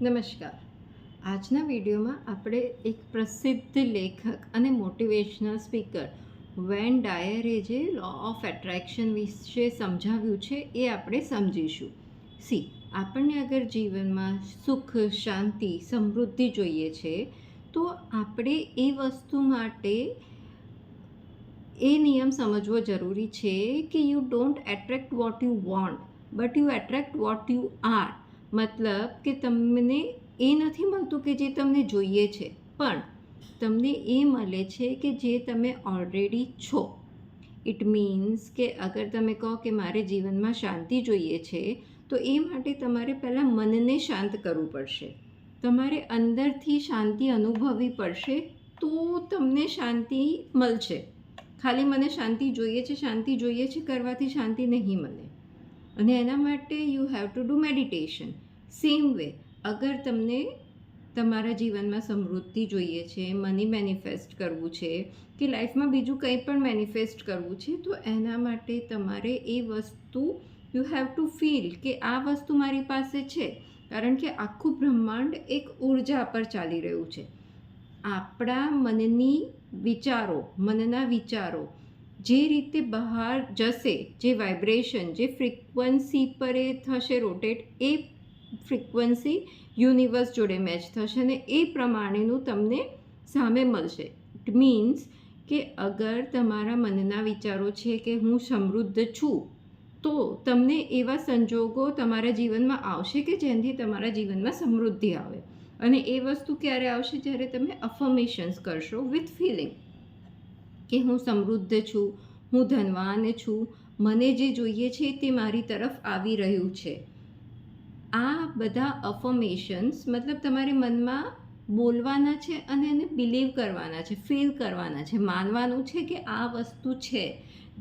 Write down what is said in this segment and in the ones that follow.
નમસ્કાર. આજના વિડીયોમાં આપણે એક પ્રસિદ્ધ લેખક અને મોટિવેશનલ સ્પીકર વેન ડાયરે જે લો ઓફ એટ્રેક્શન વિશે સમજાવ્યું છે એ આપણે સમજીશું. આપણને અગર જીવનમાં સુખ, શાંતિ, સમૃદ્ધિ જોઈએ છે તો આપણે એ વસ્તુ માટે એ નિયમ સમજવો જરૂરી છે કે you don't attract vote you want but you attract what you are. મતલબ કે તમને એ નથી મળતું કે જે તમને જોઈએ છે, પણ તમને એ મળે છે કે જે તમે ઓલરેડી છો. ઇટ મીન્સ કે અગર તમે કહો કે મારે જીવનમાં શાંતિ જોઈએ છે તો એ માટે તમારે પહેલાં મનને શાંત કરવું પડશે. તમારે અંદરથી શાંતિ અનુભવવી પડશે તો તમને શાંતિ મળશે. ખાલી મને શાંતિ જોઈએ છે કરવાથી શાંતિ નહીં મળે. અને એના માટે you have to do meditation. Same way, અગર તમને તમારા જીવનમાં સમૃદ્ધિ જોઈએ છે, મની મેનિફેસ્ટ કરવું છે કે લાઈફમાં બીજું કંઈ પણ મેનિફેસ્ટ કરવું છે, તો એના માટે તમારે એ વસ્તુ યુ હેવ ટુ ફીલ કે આ વસ્તુ મારી પાસે છે. કારણ કે આખું બ્રહ્માંડ એક ઉર્જા પર ચાલી રહ્યું છે. આપણા મનના વિચારો જે રીતે બહાર જશે, જે વાઇબ્રેશન, જે ફ્રીક્વન્સી પર એ થશે રોટેટ, એ ફ્રીક્વન્સી યુનિવર્સ જોડે મેચ થશે અને એ પ્રમાણેનું તમને સામે મળશે. ઇટ મીન્સ કે અગર તમારા મનના વિચારો છે કે હું સમૃદ્ધ છું, તો તમને એવા સંજોગો તમારા જીવનમાં આવશે કે જેનાથી તમારા જીવનમાં સમૃદ્ધિ આવે. અને એ વસ્તુ ક્યારે આવશે? જ્યારે તમે અફર્મેશન્સ કરશો વિથ ફિલિંગ કે હું સમૃદ્ધ છું, હું ધનવાન છું, મને જે જોઈએ છે તે મારી તરફ આવી રહ્યું છે. આ બધા અફર્મેશન્સ મતલબ તમારે મનમાં બોલવાના છે અને એને બિલીવ કરવાના છે, ફીલ કરવાના છે, માનવાનું છે કે આ વસ્તુ છે,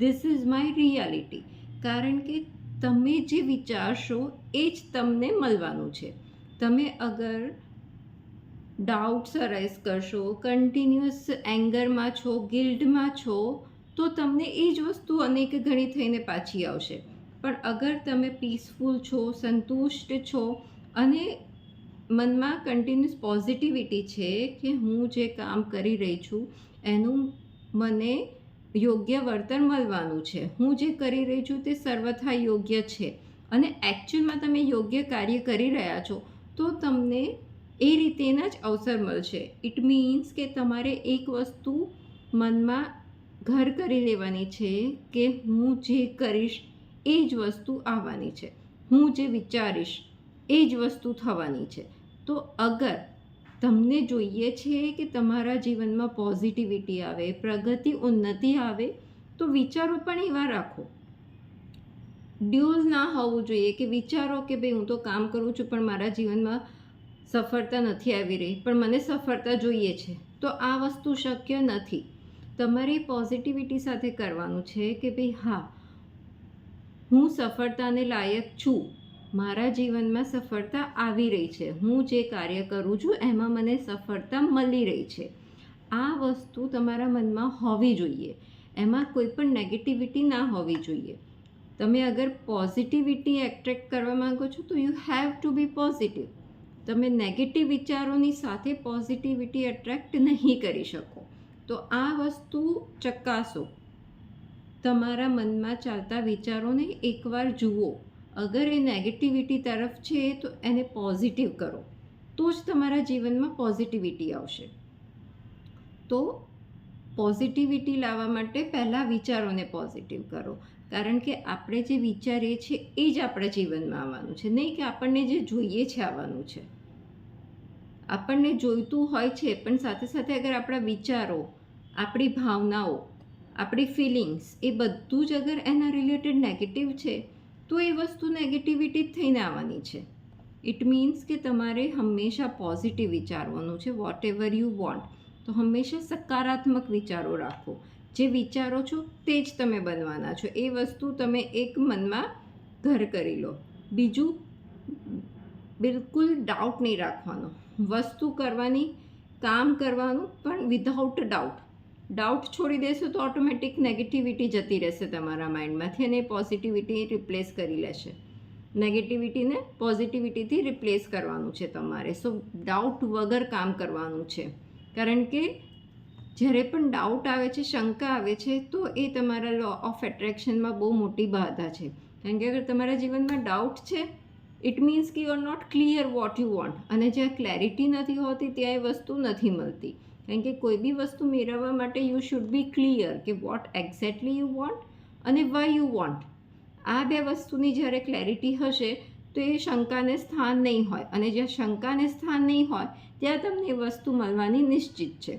ધીસ ઇઝ માય રિયાલિટી. કારણ કે તમે જે વિચારશો એ જ તમને મળવાનું છે. તમે અગર ડાઉટ્સ અરાઇઝ કરશો, કન્ટિન્યુઅસ એંગરમાં છો, ગિલ્ટમાં છો, તો તમને એ જ વસ્તુ અનેક ઘણી થઈને પાછી આવશે. પણ અગર તમે પીસફુલ છો, સંતુષ્ટ છો અને મનમાં કન્ટિન્યુઅસ પોઝિટિવિટી છે કે હું જે કામ કરી રહી છું એનું મને યોગ્ય વળતર મળવાનું છે, હું જે કરી રહી છું તે સર્વથા યોગ્ય છે અને એકચ્યુઅલમાં તમે યોગ્ય કાર્ય કરી રહ્યા છો, તો તમને એ રીતેના જ અવસર મળશે. ઇટ મીન્સ કે તમારે એક વસ્તુ મનમાં ઘર કરી લેવાની છે કે હું જે કરીશ એ જ વસ્તુ આવવાની છે, હું જે વિચારીશ એ જ વસ્તુ થવાની છે. તો અગર તમને જોઈએ છે કે તમારા જીવનમાં પોઝિટિવિટી આવે, પ્રગતિ, ઉન્નતિ આવે, તો વિચારો પણ એવા રાખો. ડ્યુઅલ ના હોવું જોઈએ કે વિચારો કે ભાઈ હું તો કામ કરું છું પણ મારા જીવનમાં સફળતા નથી આવી રહી, પણ મને સફળતા જોઈએ છે, તો આ વસ્તુ શક્ય નથી. તમારે પોઝિટિવિટી સાથે કરવાનું છે કે ભાઈ હા, હું સફળતાને લાયક છું, મારા જીવનમાં સફળતા આવી રહી છે, હું જે કાર્ય કરું છું એમાં મને સફળતા મળી રહી છે. આ વસ્તુ તમારા મનમાં હોવી જોઈએ. એમાં કોઈ પણ નેગેટિવિટી ના હોવી જોઈએ. તમે અગર પોઝિટિવિટી એટ્રેક્ટ કરવા માંગો છો તો you have to be positive. તમે નેગેટિવ વિચારોની સાથે પોઝિટિવિટી એટ્રેક્ટ નહીં કરી શકો. તો આ વસ્તુ ચકાસો. તમારા મનમાં ચાલતા વિચારોને એકવાર જુઓ. અગર એ નેગેટિવિટી તરફ છે તો એને પોઝિટિવ કરો, તો જ તમારા જીવનમાં પોઝિટિવિટી આવશે. તો પોઝિટિવિટી લાવવા માટે પહેલાં વિચારોને પોઝિટિવ કરો. કારણ કે આપણે જે વિચારીએ છીએ એ જ આપણા જીવનમાં આવવાનું છે, નહીં કે આપણને જે જોઈએ છે આવવાનું છે. આપણને જોઈતું હોય છે, પણ સાથે સાથે અગર આપણા વિચારો, આપણી ભાવનાઓ, આપણી ફિલિંગ્સ એ બધું જ અગર એના રિલેટેડ નેગેટિવ છે, તો એ વસ્તુ નેગેટિવિટી જ થઈને આવવાની છે. ઇટ મીન્સ કે તમારે હંમેશા પોઝિટિવ વિચારવાનું છે. વોટ એવર યુ વોન્ટ, તો હંમેશા સકારાત્મક વિચારો રાખો. જે વિચારો છો તે જ તમે બનવાના છો. એ વસ્તુ તમે એક મનમાં ઘર કરી લો. બીજું, બિલકુલ ડાઉટ નહીં રાખવાનો. વસ્તુ કરવાની, કામ કરવાનું, પણ વિધાઉટ ડાઉટ. ડાઉટ છોડી દેશો તો ઓટોમેટિક નેગેટિવિટી જતી રહેશે તમારા માઇન્ડમાંથી અને પોઝિટિવિટી રિપ્લેસ કરી લેશે. નેગેટિવિટીને પોઝિટિવિટીથી રિપ્લેસ કરવાનું છે તમારે. સો ડાઉટ વગર કામ કરવાનું છે, કારણ કે જ્યારે પણ ડાઉટ આવે છે, શંકા આવે છે, તો એ તમારા લો ઓફ એટ્રેક્શનમાં બહુ મોટી બાધા છે. કારણ કે અગર તમારા જીવનમાં ડાઉટ છે, ઇટ મીન્સ કે you are not clear what you want. અને જ્યાં ક્લેરિટી નથી હોતી ત્યાં એ વસ્તુ નથી મળતી. કારણ કે કોઈ બી વસ્તુ મેળવવા માટે યુ શુડ બી ક્લિયર કે વોટ એક્ઝેક્ટલી યુ વોન્ટ અને વાય યુ વોન્ટ. આ બે વસ્તુની જ્યારે ક્લેરિટી હશે તો એ શંકાને સ્થાન નહીં હોય, અને જ્યાં શંકાને સ્થાન નહીં હોય ત્યાં તમને એ વસ્તુ મળવાની નિશ્ચિત છે.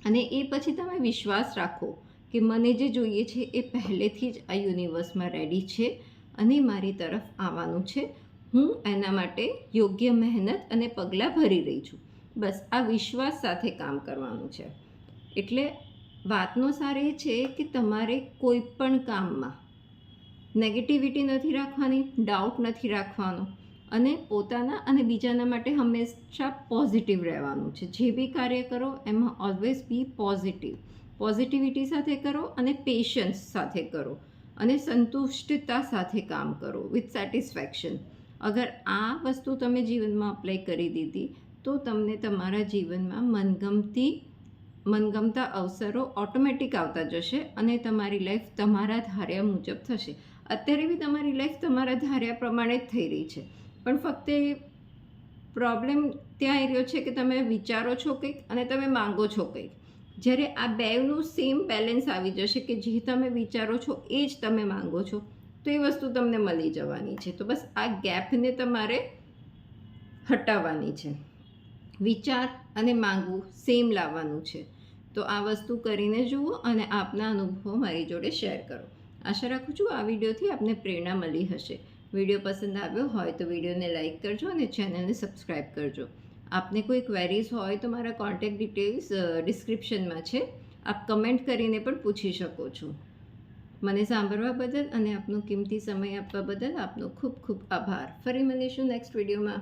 અને એ પછી તમે વિશ્વાસ રાખો કે મને જે જોઈએ છે એ પહેલેથી જ આ યુનિવર્સમાં રેડી છે અને મારી તરફ આવવાનું છે. હું એના માટે યોગ્ય મહેનત અને પગલાં ભરી રહી છું. બસ આ વિશ્વાસ સાથે કામ કરવાનું છે. એટલે વાતનો સાર એ છે કે તમારે કોઈ પણ કામમાં નેગેટિવિટી નથી રાખવાની, ડાઉટ નથી રાખવાનો, અને પોતાના અને બીજાના માટે હંમેશા પોઝિટિવ રહેવાનું છે. જે બી કાર્ય કરો એમાં ઓલવેઝ બી પોઝિટિવિટી સાથે કરો અને પેશન્સ સાથે કરો અને સંતુષ્ટતા સાથે કામ કરો વિથ સેટિસ્ફેક્શન. અગર આ વસ્તુ તમે જીવનમાં અપ્લાય કરી દીધી તો તમને તમારા જીવનમાં મનગમતા અવસરો ઓટોમેટિક આવતા જશે અને તમારી લાઈફ તમારા ધાર્યા મુજબ થશે. અત્યારે બી તમારી લાઈફ તમારા ધાર્યા પ્રમાણે જ થઈ રહી છે, પણ ફક્ત એ પ્રોબ્લેમ ત્યાં એ રહ્યો છે કે તમે વિચારો છો કંઈક અને તમે માંગો છો કંઈક. જ્યારે આ બેનું સેમ બેલેન્સ આવી જશે કે જે તમે વિચારો છો એ જ તમે માંગો છો, તો એ વસ્તુ તમને મળી જવાની છે. તો બસ આ ગેપને તમારે હટાવવાની છે. વિચાર અને માંગવું સેમ લાવવાનું છે. તો આ વસ્તુ કરીને જુઓ અને આપના અનુભવો મારી જોડે શેર કરો. આશા રાખું છું આ વિડીયોથી આપને પ્રેરણા મળી હશે. વિડીયો પસંદ આવ્યો હોય તો વિડીયોને લાઇક કરજો અને ચેનલને સબસ્ક્રાઈબ કરજો. આપને કોઈ ક્વેરીઝ હોય તો મારા કોન્ટેક્ટ ડિટેલ્સ ડિસ્ક્રિપ્શનમાં છે. આપ કમેન્ટ કરીને પણ પૂછી શકો છો. મને સાંભળવા બદલ અને આપનો કિંમતી સમય આપવા બદલ આપનો ખૂબ ખૂબ આભાર. ફરી મળીશું નેક્સ્ટ વિડીયોમાં.